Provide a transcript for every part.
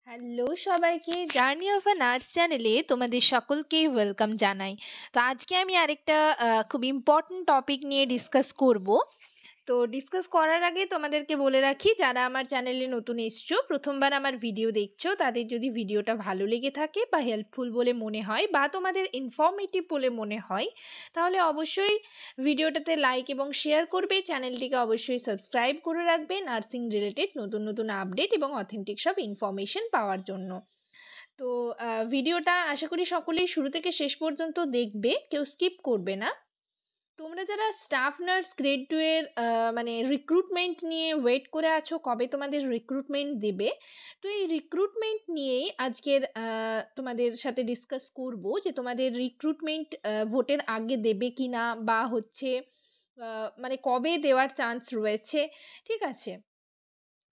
Hello সবাইকে, journey of a nurse চ্যানেলে তোমাদের সকলকে ওয়েলকাম জানাই। তো আজকে আমি আরেকটা খুব ইম্পর্ট্যান্ট টপিক নিয়ে ডিসকাস করব। তো ডিসকাস করার আগে তোমাদেরকে বলে রাখি, যারা আমার চ্যানেলে নতুন এসছো, প্রথমবার আমার ভিডিও দেখছো, তাদের যদি ভিডিওটা ভালো লেগে থাকে বা হেল্পফুল বলে মনে হয় বা তোমাদের ইনফরমেটিভ বলে মনে হয়, তাহলে অবশ্যই ভিডিওটাতে লাইক এবং শেয়ার করবে। চ্যানেলটিকে অবশ্যই সাবস্ক্রাইব করে রাখবে নার্সিং রিলেটেড নতুন নতুন আপডেট এবং অথেন্টিক সব ইনফরমেশন পাওয়ার জন্য। তো ভিডিওটা আশা করি সকলেই শুরু থেকে শেষ পর্যন্ত দেখবে, কেউ স্কিপ করবে না। তোমরা যারা স্টাফ নার্স গ্রেড 2 এর মানে রিক্রুটমেন্ট নিয়ে ওয়েট করে আছো কবে তোমাদের রিক্রুটমেন্ট দেবে, তো এই রিক্রুটমেন্ট নিয়েই আজকের তোমাদের সাথে ডিসকাস করব যে তোমাদের রিক্রুটমেন্ট ভোটের আগে দেবে কি না, বা হচ্ছে মানে কবে দেওয়ার চান্স রয়েছে, ঠিক আছে?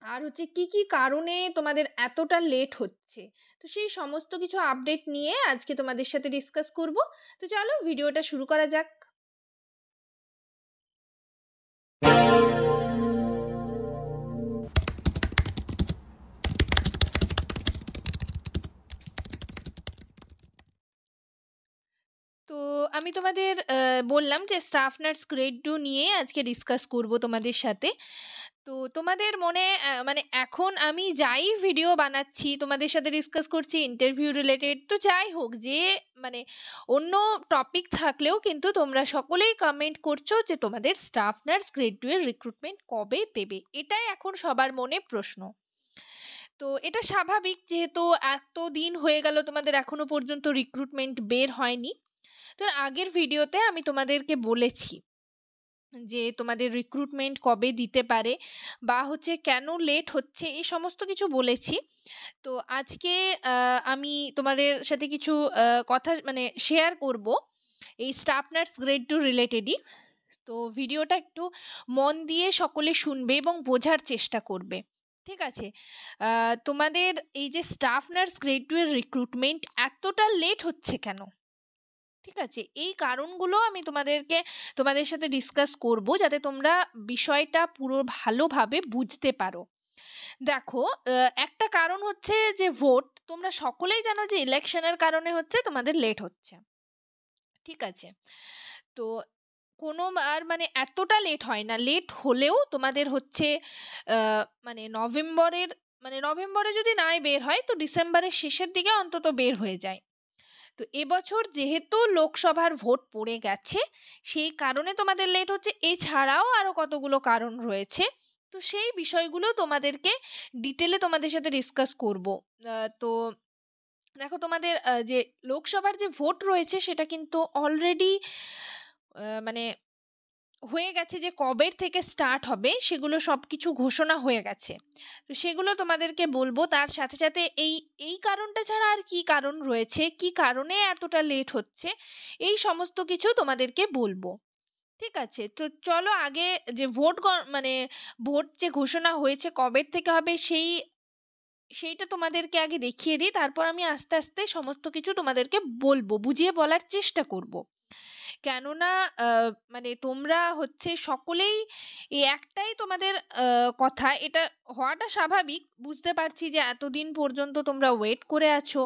আর হচ্ছে কি কি কারণে তোমাদের এতটা লেট হচ্ছে, তো সেই সমস্ত কিছু আপডেট নিয়ে আজকে তোমাদের সাথে ডিসকাস করব। তো চলো ভিডিওটা শুরু করা যাক। তো আমি তোমাদের বললাম যে স্টাফ নার্স গ্রেড 2 নিয়ে আজকে ডিসকাস করব তোমাদের সাথে। তো তোমাদের মনে মানে এখন আমি যাই ভিডিও বানাচ্ছি তোমাদের সাথে ডিসকাস করছি ইন্টারভিউ রিলেটেড, তো যাই হোক, যে মানে অন্য টপিক থাকলেও কিন্তু তোমরা সকলেই কমেন্ট করছো যে তোমাদের স্টাফ নার্স গ্রেড 2 এর রিক্রুটমেন্ট কবে দেবে, এটাই এখন সবার মনে প্রশ্ন। তো এটা স্বাভাবিক, যেহেতু এত দিন হয়ে গেল তোমাদের এখনো পর্যন্ত রিক্রুটমেন্ট বের হয়নি। তো আগের ভিডিওতে আমি তোমাদেরকে বলেছি যে তোমাদের রিক্রুটমেন্ট কবে দিতে পারে বা হচ্ছে কেন লেট হচ্ছে, এই সমস্ত কিছু বলেছি। তো আজকে আমি তোমাদের সাথে কিছু কথা মানে শেয়ার করব এই স্টাফ নার্স গ্রেড 2 রিলেটেডই। তো ভিডিওটা একটু মন দিয়ে সকলে শুনবে এবং বোঝার চেষ্টা করবে, ঠিক আছে? তোমাদের এই যে স্টাফ নার্স গ্রেড 2 এর রিক্রুটমেন্ট এতটা লেট হচ্ছে কেন, ঠিক আছে, এই কারণগুলো আমি তোমাদের সাথে ডিসকাস করব, যাতে তোমরা বিষয়টা পুরো ভালোভাবে বুঝতে পারো। দেখো, একটা কারণ হচ্ছে যে ভোট, তোমরা সকলেই জানো যে ইলেকশনের কারণে হচ্ছে তোমাদের লেট হচ্ছে, ঠিক আছে? তো কোনো আর মানে এতটা লেট হয় না, লেট হলেও তোমাদের হচ্ছে মানে নভেম্বরে যদি নাই বের হয় তো ডিসেম্বরের শেষের দিকে অন্তত বের হয়ে যায়। তো এবছর যেহেতু লোকসভার ভোট পড়ে গেছে, সেই কারণে তোমাদের লেট হচ্ছে। এছাড়াও আরো কতগুলো কারণ রয়েছে, তো সেই বিষয়গুলো তোমাদেরকে ডিটেলে তোমাদের সাথে ডিসকাস করব। তো দেখো, তোমাদের যে লোকসভার যে ভোট রয়েছে সেটা কিন্তু অলরেডি মানে হয়ে গেছে, যে কবের থেকে স্টার্ট হবে সেগুলো সবকিছু ঘোষণা হয়ে গেছে। তো সেগুলো তোমাদেরকে বলবো, তার সাথে সাথে এই এই কারণটা ছাড়া আর কি কারণ রয়েছে, কি কারণে এতটা লেট হচ্ছে, এই সমস্ত কিছু তোমাদেরকে বলবো, ঠিক আছে? তো চলো আগে যে মানে ভোট যে ঘোষণা হয়েছে কবের থেকে হবে সেইটা তোমাদেরকে আগে দেখিয়ে দিই, তারপর আমি আস্তে আস্তে সমস্ত কিছু তোমাদেরকে বলবো, বুঝিয়ে বলার চেষ্টা করব। কেননা মানে তোমরা হচ্ছে সকলেই এই একটাই তোমাদের কথা, এটা হওয়াটা স্বাভাবিক, বুঝতে পারছি যে এতদিন পর্যন্ত তোমরা ওয়েট করে আছো।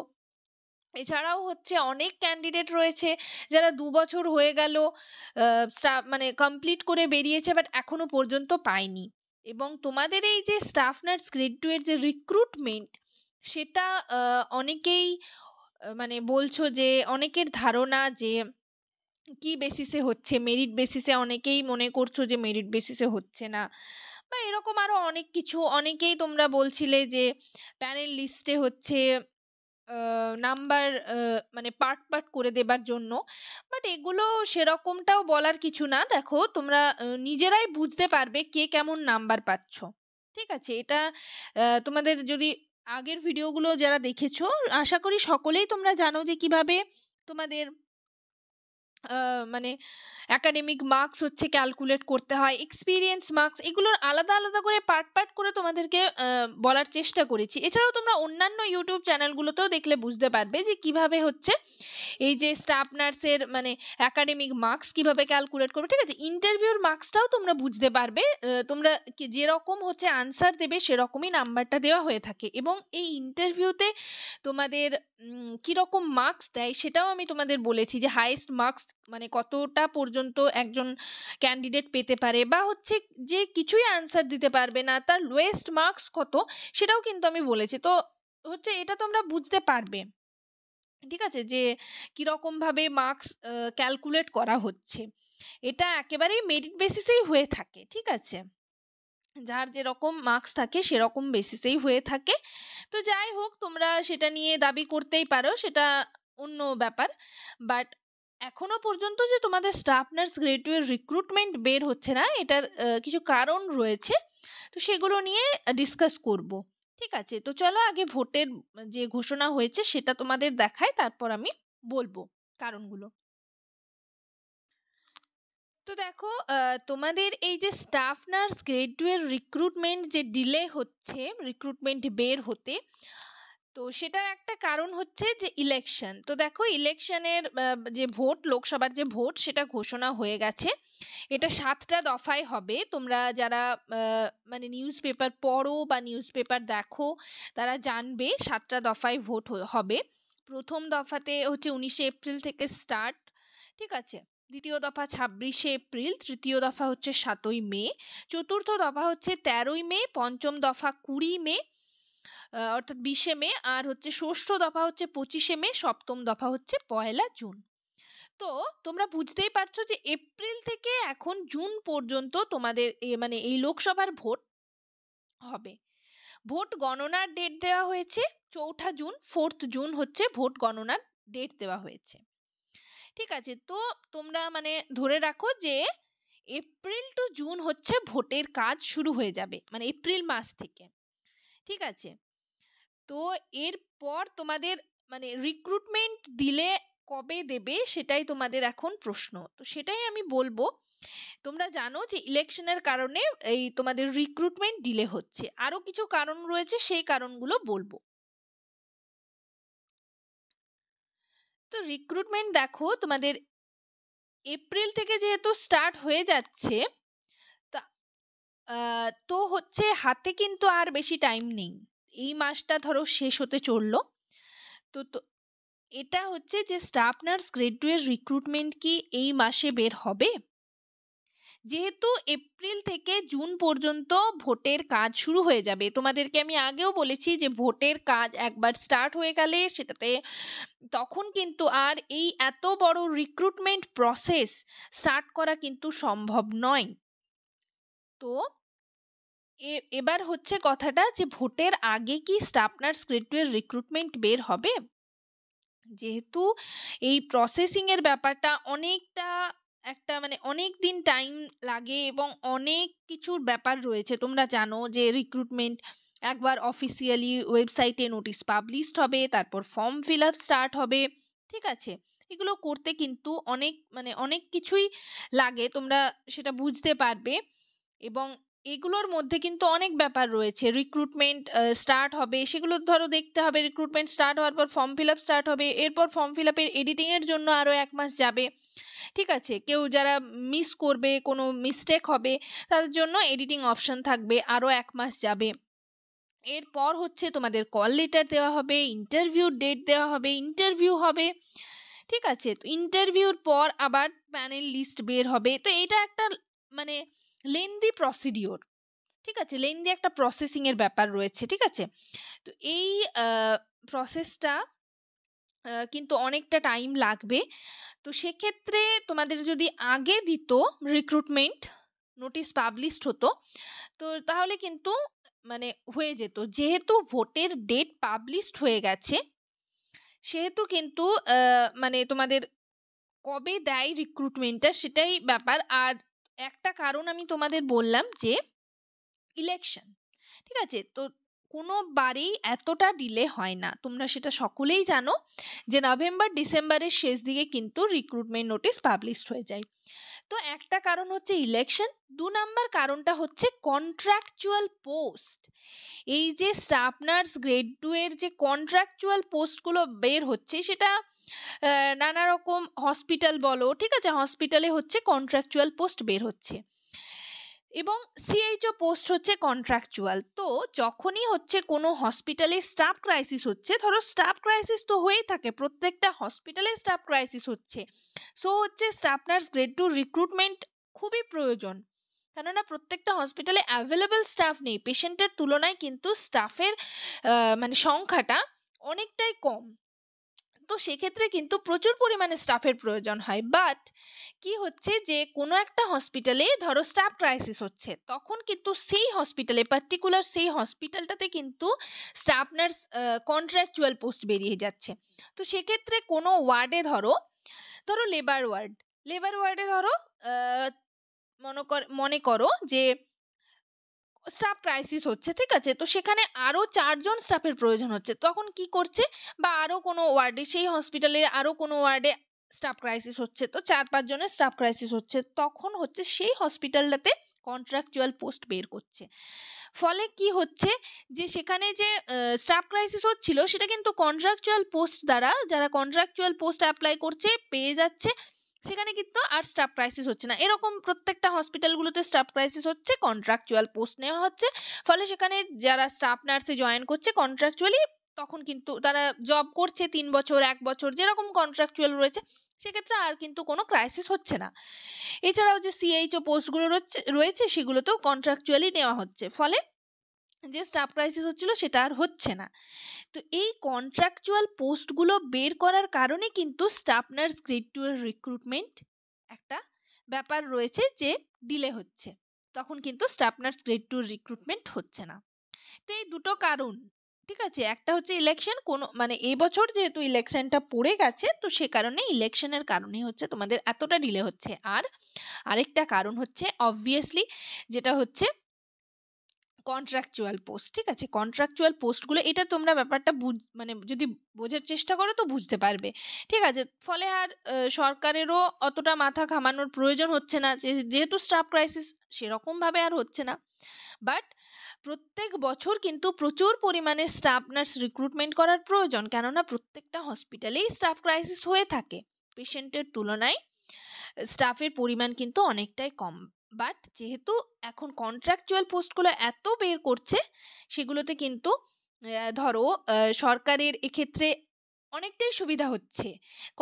এছাড়াও হচ্ছে অনেক ক্যান্ডিডেট রয়েছে যারা 2 বছর হয়ে গেল মানে কমপ্লিট করে বেরিয়েছে, বাট এখনো পর্যন্ত পায়নি। এবং তোমাদের এই যে স্টাফ নার্স গ্রেড 2 এর যে রিক্রুটমেন্ট, সেটা অনেকেই মানে বলছো যে অনেকের ধারণা যে কি বেসিসে হচ্ছে, মেরিট বেসিসে, অনেকেই মনে করছো যে মেরিট বেসিসে হচ্ছে না, বা এরকম আরো অনেক কিছু। অনেকেই তোমরা বলছিলে যে প্যানেল লিস্টে হচ্ছে নাম্বার মানে পার্ট পার্ট করে দেবার জন্য, বাট এগুলো সেরকমটাও বলার কিছু না। দেখো, তোমরা নিজেরাই বুঝতে পারবে কে কেমন নাম্বার পাচ্ছ, ঠিক আছে? এটা তোমাদের যদি আগের ভিডিওগুলো যারা দেখেছো, আশা করি সকলেই তোমরা জানো যে কিভাবে তোমাদের মানে একাডেমিক মার্কস হচ্ছে ক্যালকুলেট করতে হয়, এক্সপিরিয়েন্স মার্কস, এগুলোর আলাদা আলাদা করে পার্ট পার্ট করে তোমাদেরকে বলার চেষ্টা করেছি। এছাড়াও তোমরা অন্যান্য ইউটিউব চ্যানেলগুলোতেও দেখলে বুঝতে পারবে যে কিভাবে হচ্ছে এই যে স্টাফ নার্সের মানে একাডেমিক মার্কস কিভাবে ক্যালকুলেট করবে, ঠিক আছে। ইন্টারভিউর মার্কসটাও তোমরা বুঝতে পারবে, তোমরা যেরকম হচ্ছে আনসার দেবে সেরকমই নাম্বারটা দেওয়া হয়ে থাকে, এবং এই ইন্টারভিউতে তোমাদের কিরকম মার্কস দেয় সেটাও আমি তোমাদের বলেছি, যে হাইয়েস্ট মার্কস মানে কতটা পর্যন্ত একজন ক্যান্ডিডেট পেতে পারে, বা হচ্ছে যে কিছুই আনসার দিতে পারবে না তার লোয়েস্ট মার্কস কত, সেটাও কিন্তু আমি বলেছি। তো হচ্ছে এটা তোমরা বুঝতে পারবে, ঠিক আছে, যে কিরকম ভাবে মার্কস ক্যালকুলেট করা হচ্ছে। এটা একেবারেই মেরিট বেসিসেই হয়ে থাকে, ঠিক আছে, যার যেরকম মার্কস থাকে সেরকম বেসিসেই হয়ে থাকে। তো যাই হোক, তোমরা সেটা নিয়ে দাবি করতেই পারো, সেটা অন্য ব্যাপার। বাট এখনো পর্যন্ত যে তোমাদের স্টাফ নার্স গ্রেড 2 এর রিক্রুটমেন্ট বের হচ্ছে না, এটার কিছু কারণ রয়েছে, তো সেগুলো নিয়ে ডিসকাস করব, ঠিক আছে। তো চলো আগে ভোটের যে ঘোষণা হয়েছে সেটা তোমাদের দেখায়, তারপর আমি বলবো কারণগুলো। তো দেখো, তোমাদের এই যে স্টাফ নার্স গ্রেড 2 এর রিক্রুটমেন্ট যে ডিলে হচ্ছে রিক্রুটমেন্ট বের হতে, তো সেটার একটা কারণ হচ্ছে যে ইলেকশন। তো দেখো, ইলেকশনের যে ভোট, লোকসভার যে ভোট সেটা ঘোষণা হয়ে গেছে। এটা 7টা দফায় হবে। তোমরা যারা মানে নিউজ পেপার পড়ো বা নিউজ পেপার দেখো তারা জানবে 7টা দফায় ভোট হবে। প্রথম দফাতে হচ্ছে 19শে এপ্রিল থেকে স্টার্ট, ঠিক আছে। দ্বিতীয় দফা 26শে এপ্রিল, তৃতীয় দফা হচ্ছে 7ই মে, চতুর্থ দফা হচ্ছে 13ই মে, পঞ্চম দফা 20 মে, অর্থাৎ 20শে মে, আর হচ্ছে ষষ্ঠ দফা হচ্ছে 25শে মে, সপ্তম দফা হচ্ছে 1 জুন। তো তোমরা বুঝতেই পারছো যে এপ্রিল থেকে এখন জুন পর্যন্ত তোমাদের মানে এই লোকসভার ভোট হবে। ভোট গণনার ডেট দেওয়া হয়েছে 4ঠা জুন, 4th জুন হচ্ছে ভোট গণনার ডেট দেওয়া হয়েছে, ঠিক আছে। তো তোমরা মানে ধরে রাখো যে এপ্রিল টু জুন হচ্ছে ভোটের কাজ শুরু হয়ে যাবে, মানে এপ্রিল মাস থেকে, ঠিক আছে। তো এরপর তোমাদের মানে রিক্রুটমেন্ট দিলে কবে দেবে সেটাই তোমাদের এখন প্রশ্ন। তো সেটাই আমি বলবো। তোমরা জানো যে ইলেকশনের কারণে এই তোমাদের রিক্রুটমেন্ট ডিলে হচ্ছে, আরো কিছু কারণ রয়েছে, সেই কারণগুলো বলবো। তো রিক্রুটমেন্ট দেখো, তোমাদের এপ্রিল থেকে যেহেতু স্টার্ট হয়ে যাচ্ছে, তা তো হচ্ছে হাতে কিন্তু আর বেশি টাইম নেই। এই মাসটা ধরো শেষ হতে চললো। তো তো এটা হচ্ছে যে স্টাফ নার্স গ্রেড 2 এর রিক্রুটমেন্ট কি এই মাসে বের হবে? যেহেতু এপ্রিল থেকে জুন পর্যন্ত ভোটের কাজ শুরু হয়ে যাবে, তোমাদেরকে আমি আগেও বলেছি যে ভোটের কাজ একবার স্টার্ট হয়ে গেলে সেটাতে তখন কিন্তু আর এই এত বড় রিক্রুটমেন্ট প্রসেস স্টার্ট করা কিন্তু সম্ভব নয়। তো এবার হচ্ছে কথাটা যে ভোটের আগে কি স্টাফ নার্স গ্রেড 2 এর রিক্রুটমেন্ট বের হবে? যেহেতু এই প্রসেসিং এর ব্যাপারটা অনেকটা একটা মানে অনেক দিন টাইম লাগে এবং অনেক কিছুর ব্যাপার রয়েছে, তোমরা জানো যে রিক্রুটমেন্ট একবার অফিসিয়ালি ওয়েবসাইটে নোটিশ পাবলিশড হবে, তারপর ফর্ম ফিল আপ স্টার্ট হবে, ঠিক আছে। এগুলো করতে কিন্তু অনেক মানে অনেক কিছুই লাগে, তোমরা সেটা বুঝতে পারবে। এবং এগুলোর মধ্যে কিন্তু অনেক ব্যাপার রয়েছে। রিক্রুটমেন্ট স্টার্ট হবে, সেগুলো ধরো দেখতে হবে। রিক্রুটমেন্ট স্টার্ট হওয়ার পর ফর্ম ফিল আপ স্টার্ট হবে, এরপর ফর্ম ফিল আপের এডিটিং এর জন্য আরো 1 মাস যাবে, ঠিক আছে। কেউ যারা মিস করবে, কোনো মিস্টেক হবে, তাদের জন্য এডিটিং অপশন থাকবে, আরো 1 মাস যাবে। এরপর হচ্ছে তোমাদের কল লেটার দেওয়া হবে, ইন্টারভিউ ডেট দেওয়া হবে, ইন্টারভিউ হবে, ঠিক আছে। তো ইন্টারভিউর পর আবার প্যানেল লিস্ট বের হবে। তো এটা একটা মানে লেন্দি প্রসিডিওর, ঠিক আছে, লেন্দি একটা প্রসেসিং এর ব্যাপার রয়েছে, ঠিক আছে। তো এই প্রসেসটা কিন্তু অনেকটা টাইম লাগবে। তো সেক্ষেত্রে তোমাদের যদি আগে দিত, রিক্রুটমেন্ট নোটিশ পাবলিশড হতো, তো তাহলে কিন্তু মানে হয়ে যেত। যেহেতু ভোটের ডেট পাবলিশড হয়ে গেছে, সেহেতু কিন্তু মানে তোমাদের কবে দেয় রিক্রুটমেন্টটা সেটাই ব্যাপার। আর একটা কারণ আমি তোমাদের বললাম যে ইলেকশন, ঠিক আছে। তো কোনোবারেই এতটা ডিলে হয় না, তোমরা সেটা সকলেই জানো যে নভেম্বর ডিসেম্বরের শেষ দিকে কিন্তু রিক্রুটমেন্ট নোটিশ পাবলিশড হয়ে যায়। তো একটা কারণ হচ্ছে ইলেকশন, 2 নাম্বার কারণটা হচ্ছে কন্ট্রাকচুয়াল পোস্ট। এই যে স্টাফ নার্স গ্রেড 2 এর যে কন্ট্রাকচুয়াল পোস্টগুলো বের হচ্ছে, সেটা নানা রকম হসপিটাল বলো, ঠিক আছে, হসপিটালে হচ্ছে কন্ট্রাকচুয়াল পোস্ট বের হচ্ছে, এবং সিএইচও পোস্ট হচ্ছে কন্ট্রাকচুয়াল। তো যখনই হচ্ছে কোনো হসপিটালে স্টাফ ক্রাইসিস হচ্ছে, ধরো স্টাফ ক্রাইসিস তো হয়েই থাকে, প্রত্যেকটা হসপিটালে স্টাফ ক্রাইসিস হচ্ছে, সো হচ্ছে স্টাফ নার্স গ্রেড 2 রিক্রুটমেন্ট খুবই প্রয়োজন। কেননা প্রত্যেকটা হসপিটালে অ্যাভেলেবল স্টাফ নেই, পেশেন্টের তুলনায় কিন্তু স্টাফের মানে সংখ্যাটা অনেকটাই কম। তো সেক্ষেত্রে কিন্তু প্রচুর পরিমাণে স্টাফের প্রয়োজন হয়। বাট কি হচ্ছে যে কোনো একটা হসপিটালে ধরো স্টাফ ক্রাইসিস হচ্ছে, তখন কিন্তু সেই হসপিটালে পার্টিকুলার সেই হসপিটালটাতে কিন্তু স্টাফ নার্স কন্ট্রাকচুয়াল পোস্ট বেরিয়ে যাচ্ছে। তো সেক্ষেত্রে কোনো ওয়ার্ডে ধরো ধরো লেবার ওয়ার্ডে ধরো আহ, মনে করো যে স্টাফ ক্রাইসিস হচ্ছে, ঠিক আছে, তো সেখানে আরো 4জন স্টাফের প্রয়োজন হচ্ছে, তখন কি করছে, বা আরো কোনো ওয়ার্ডে, সেই হসপিটালে আরো কোনো ওয়ার্ডে স্টাফ ক্রাইসিস হচ্ছে, তো 4-5 জনের স্টাফ ক্রাইসিস হচ্ছে, তখন হচ্ছে সেই হসপিটালটাতে কন্ট্রাকচুয়াল পোস্ট বের করছে। ফলে কি হচ্ছে যে সেখানে যে স্টাফ ক্রাইসিস হচ্ছিল সেটা কিন্তু কন্ট্রাকচুয়াল পোস্ট দ্বারা, যারা কন্ট্রাকচুয়াল পোস্ট অ্যাপ্লাই করছে পেয়ে যাচ্ছে, সেখানে কিন্তু আর স্টাফ ক্রাইসিস হচ্ছে না। এরকম প্রত্যেকটা হসপিটালগুলোতে স্টাফ ক্রাইসিস হচ্ছে, কন্ট্রাকচুয়াল পোস্ট নেওয়া হচ্ছে, ফলে সেখানে যারা স্টাফ নার্সে জয়েন করছে কন্ট্রাকচুয়ালি, তখন কিন্তু তারা জব করছে 3 বছর 1 বছর, যেরকম কন্ট্রাকচুয়াল রয়েছে, সেক্ষেত্রে আর কিন্তু কোনো ক্রাইসিস হচ্ছে না। এছাড়াও যে সিএইচও পোস্টগুলো রয়েছে সেগুলোতেও কন্ট্রাকচুয়ালি নেওয়া হচ্ছে, ফলে যে স্টাফ ক্রাইসিস হচ্ছিল সেটা আর হচ্ছে না। তো এই কন্ট্রাকচুয়াল পোস্টগুলো বের করার কারণে কিন্তু স্টাফ নার্স গ্রেড 2 এর রিক্রুটমেন্ট একটা ব্যাপার রয়েছে যে ডিলে হচ্ছে, তখন কিন্তু স্টাফ নার্স গ্রেড 2 রিক্রুটমেন্ট হচ্ছে না। তো এই দুটো কারণ, ঠিক আছে, একটা হচ্ছে ইলেকশন, কোনো মানে এই বছর যেহেতু ইলেকশনটা পড়ে গেছে, তো সে কারণে ইলেকশনের কারণেই হচ্ছে তোমাদের এতটা ডিলে হচ্ছে। আর আরেকটা কারণ হচ্ছে অবভিয়াসলি, যেটা হচ্ছে কন্ট্রাকচুয়াল পোস্ট, ঠিক আছে, কন্ট্রাকচুয়াল পোস্টগুলো, এটা তোমরা ব্যাপারটা মানে যদি বোঝার চেষ্টা করো তো বুঝতে পারবে, ঠিক আছে। ফলে আর সরকারেরও অতটা মাথা ঘামানোর প্রয়োজন হচ্ছে না, যেহেতু স্টাফ ক্রাইসিস সেরকম ভাবে আর হচ্ছে না। বাট প্রত্যেক বছর কিন্তু প্রচুর পরিমাণে স্টাফ নার্স রিক্রুটমেন্ট করার প্রয়োজন, কেননা প্রত্যেকটা হসপিটালেই স্টাফ ক্রাইসিস হয়ে থাকে, পেশেন্টের তুলনায় স্টাফের পরিমাণ কিন্তু অনেকটাই কম। বাট যেহেতু এখন কন্ট্রাকচুয়াল পোস্টগুলো এত বের করছে, সেগুলোতে কিন্তু ধরো সরকারের এক্ষেত্রে অনেকটাই সুবিধা হচ্ছে।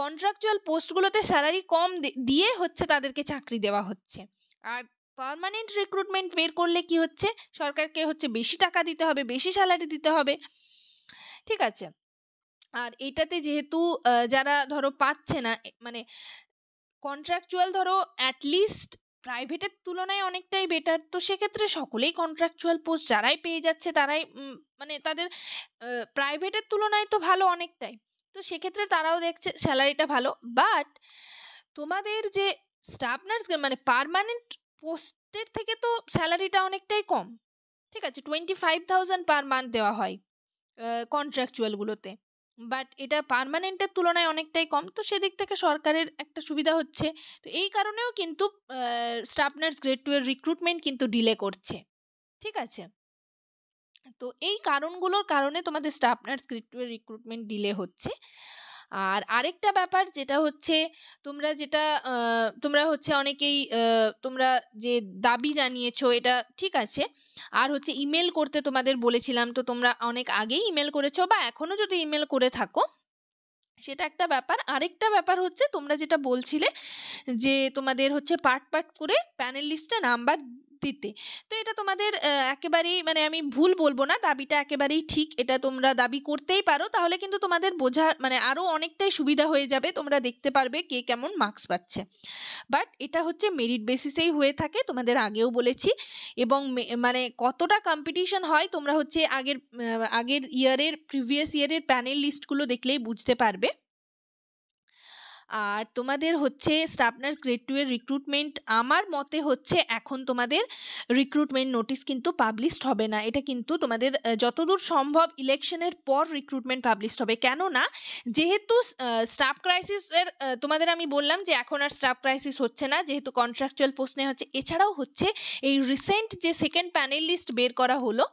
কন্ট্রাকচুয়াল পোস্টগুলোতে স্যালারি কম দিয়ে হচ্ছে তাদেরকে চাকরি দেওয়া হচ্ছে। আর পার্মানেন্ট রিক্রুটমেন্ট বের করলে কি হচ্ছে, সরকারকে হচ্ছে বেশি টাকা দিতে হবে, বেশি স্যালারি দিতে হবে, ঠিক আছে। আর এটাতে যেহেতু যারা ধরো পাচ্ছে না, মানে কন্ট্রাকচুয়াল ধরো অ্যাটলিস্ট প্রাইভেটের তুলনায় অনেকটাই বেটার, তো সেক্ষেত্রে সকলেই কন্ট্রাকচুয়াল পোস্ট যারাই পেয়ে যাচ্ছে তারাই মানে তাদের প্রাইভেটের তুলনায় তো ভালো অনেকটাই, তো সেক্ষেত্রে তারাও দেখছে স্যালারিটা ভালো। বাট তোমাদের যে স্টাফ নার্স মানে পার্মানেন্ট পোস্টের থেকে তো স্যালারিটা অনেকটাই কম, ঠিক আছে, 25,000 পার মান্থ দেওয়া হয় কন্ট্রাকচুয়াল গুলোতে, বাট এটা পার্মানেন্টের তুলনায় অনেকটাই কম, তো সেদিক থেকে সরকারের একটা সুবিধা হচ্ছে। তো এই কারণেও কিন্তু স্টাফ নার্স গ্রেড 2 এর রিক্রুটমেন্ট কিন্তু ডিলে করছে, ঠিক আছে। তো এই কারণগুলোর কারণে তোমাদের স্টাফ নার্স গ্রেড 2 এর রিক্রুটমেন্ট ডিলে হচ্ছে। আর আরেকটা ব্যাপার যেটা হচ্ছে, তোমরা হচ্ছে অনেকেই তোমরা যে দাবি জানিয়েছো এটা ঠিক আছে, আর হচ্ছে ইমেল করতে তোমাদের বলেছিলাম, তো তোমরা অনেক আগেই ইমেল করেছো, বা এখনো যদি ইমেল করে থাকো সেটা একটা ব্যাপার। আরেকটা ব্যাপার হচ্ছে তোমরা যেটা বলছিলে যে তোমাদের হচ্ছে পার্ট পার্ট করে প্যানেল লিস্টে নাম্বার দিতে, তো এটা তোমাদের একেবারেই, মানে আমি ভুল বলবো না, দাবিটা একেবারেই ঠিক, এটা তোমরা দাবি করতেই পারো, তাহলে কিন্তু তোমাদের বোঝা মানে আরো অনেকটাই সুবিধা হয়ে যাবে, তোমরা দেখতে পারবে কে কেমন মার্কস পাচ্ছে। বাট এটা হচ্ছে মেরিট বেসিসেই হয়ে থাকে, তোমাদের আগেও বলেছি, এবং মানে কতটা কম্পিটিশন হয় তোমরা হচ্ছে আগের ইয়ারের প্রিভিয়াস ইয়ারের প্যানেল লিস্টগুলো দেখলেই বুঝতে পারবে। আর তোমাদের হচ্ছে স্টাফ নার্স গ্রেড 2 এর রিক্রুটমেন্ট আমার মতে হচ্ছে এখন তোমাদের রিক্রুটমেন্ট নোটিশ কিন্তু পাবলিশড হবে না। এটা কিন্তু তোমাদের যতদূর সম্ভব ইলেকশনের পর রিক্রুটমেন্ট পাবলিশড হবে। কেননা যেহেতু স্টাফ ক্রাইসিস এর তোমাদের আমি বললাম যে এখন আর স্টাফ ক্রাইসিস হচ্ছে না, যেহেতু কন্ট্রাকচুয়াল পোস্ট নেওয়া হচ্ছে। এছাড়াও হচ্ছে এই রিসেন্ট যে সেকেন্ড প্যানেল লিস্ট বের করা হলো,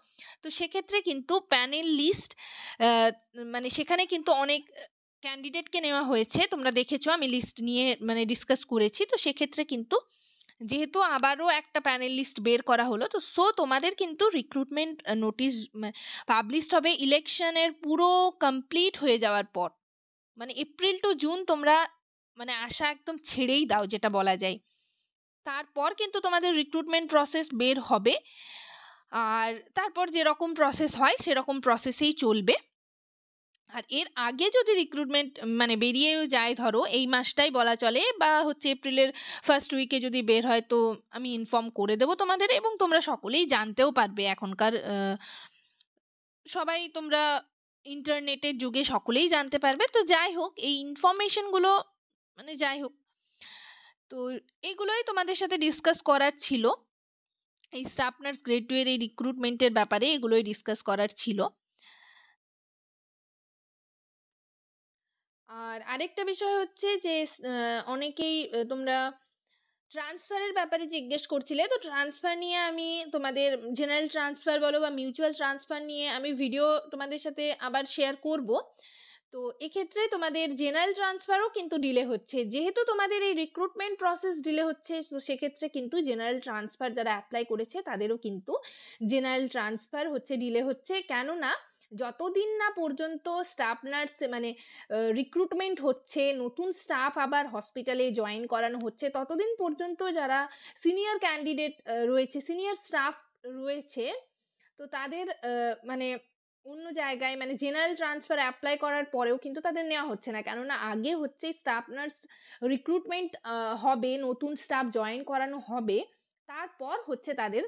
তো সেক্ষেত্রে কিন্তু প্যানেল লিস্ট মানে সেখানে কিন্তু অনেক ক্যান্ডিডেটকে নেওয়া হয়েছে, তোমরা দেখেছো, আমি লিস্ট নিয়ে মানে ডিসকাস করেছি। তো সেক্ষেত্রে কিন্তু যেহেতু আবারও একটা প্যানেল লিস্ট বের করা হলো, তো তোমাদের কিন্তু রিক্রুটমেন্ট নোটিশ পাবলিশড হবে ইলেকশনের পুরো কমপ্লিট হয়ে যাওয়ার পর। মানে এপ্রিল টু জুন তোমরা মানে আশা একদম ছেড়েই দাও যেটা বলা যায়। তারপর কিন্তু তোমাদের রিক্রুটমেন্ট প্রসেস বের হবে, আর তারপর যেরকম প্রসেস হয় সেরকম প্রসেসেই চলবে। আর এর আগে যদি রিক্রুটমেন্ট মানে বেরিয়েও যায়, ধরো এই মাসটাই বলা চলে, বা হচ্ছে এপ্রিলের ফার্স্ট উইকে যদি বের হয়, তো আমি ইনফর্ম করে দেবো তোমাদের, এবং তোমরা সকলেই জানতেও পারবে। এখনকার সবাই তোমরা ইন্টারনেটের যুগে সকলেই জানতে পারবে। তো যাই হোক, এই ইনফরমেশনগুলো মানে যাই হোক, তো এইগুলোই তোমাদের সাথে ডিসকাস করার ছিল। এই স্টাফ নার্স গ্রেড 2 এর এই রিক্রুটমেন্টের ব্যাপারে এগুলোই ডিসকাস করার ছিল। আর আরেকটা বিষয় হচ্ছে যে অনেকেই তোমরা ট্রান্সফারের ব্যাপারে জিজ্ঞেস করছিলে। তো ট্রান্সফার নিয়ে আমি তোমাদের জেনারেল ট্রান্সফার বলো বা মিউচুয়াল ট্রান্সফার নিয়ে আমি ভিডিও তোমাদের সাথে আবার শেয়ার করব। তো এক্ষেত্রে তোমাদের জেনারেল ট্রান্সফারও কিন্তু ডিলে হচ্ছে, যেহেতু তোমাদের এই রিক্রুটমেন্ট প্রসেস ডিলে হচ্ছে, তো সেক্ষেত্রে কিন্তু জেনারেল ট্রান্সফার যারা অ্যাপ্লাই করেছে তাদেরও কিন্তু জেনারেল ট্রান্সফার হচ্ছে, ডিলে হচ্ছে। কেননা যতদিন না পর্যন্ত স্টাফ নার্স মানে রিক্রুটমেন্ট হচ্ছে, নতুন স্টাফ আবার হসপিটালে জয়েন করানো হচ্ছে, ততদিন পর্যন্ত যারা সিনিয়র ক্যান্ডিডেট রয়েছে, সিনিয়র স্টাফ রয়েছে, তো তাদের মানে অন্য জায়গায় মানে জেনারেল ট্রান্সফার অ্যাপ্লাই করার পরেও কিন্তু তাদের নেওয়া হচ্ছে না। কেননা আগে হচ্ছে স্টাফ নার্স রিক্রুটমেন্ট হবে, নতুন স্টাফ জয়েন করানো হবে, তারপর হচ্ছে তাদের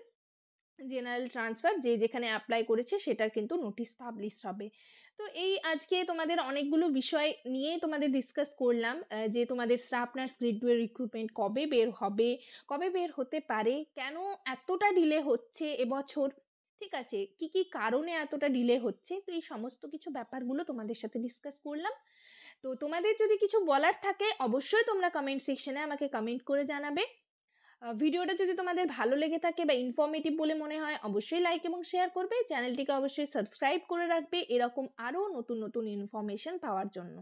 জেনারেল ট্রান্সফার যে যেখানে অ্যাপ্লাই করেছে সেটার কিন্তু নোটিশ পাবলিশ হবে। তো এই আজকে তোমাদের অনেকগুলো বিষয় নিয়ে তোমাদের ডিসকাস করলাম, যে তোমাদের স্টাফ নার্স গ্রেড 2 এর রিক্রুটমেন্ট কবে বের হবে, কবে বের হতে পারে, কেন এতটা ডিলে হচ্ছে এবছর, ঠিক আছে, কি কি কারণে এতটা ডিলে হচ্ছে। তো এই সমস্ত কিছু ব্যাপারগুলো তোমাদের সাথে ডিসকাস করলাম। তো তোমাদের যদি কিছু বলার থাকে অবশ্যই তোমরা কমেন্ট সেকশনে আমাকে কমেন্ট করে জানাবে। ভিডিওটা যদি তোমাদের ভালো লেগে থাকে বা ইনফরমেটিভ বলে মনে হয় অবশ্যই লাইক এবং শেয়ার করবে, চ্যানেলটিকে অবশ্যই সাবস্ক্রাইব করে রাখবে এরকম আরো নতুন নতুন ইনফরমেশন পাওয়ার জন্য।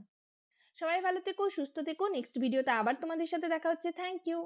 সবাই ভালো থেকো, সুস্থ থেকো। নেক্সট ভিডিওতে আবার তোমাদের সাথে দেখা হচ্ছে। Thank you.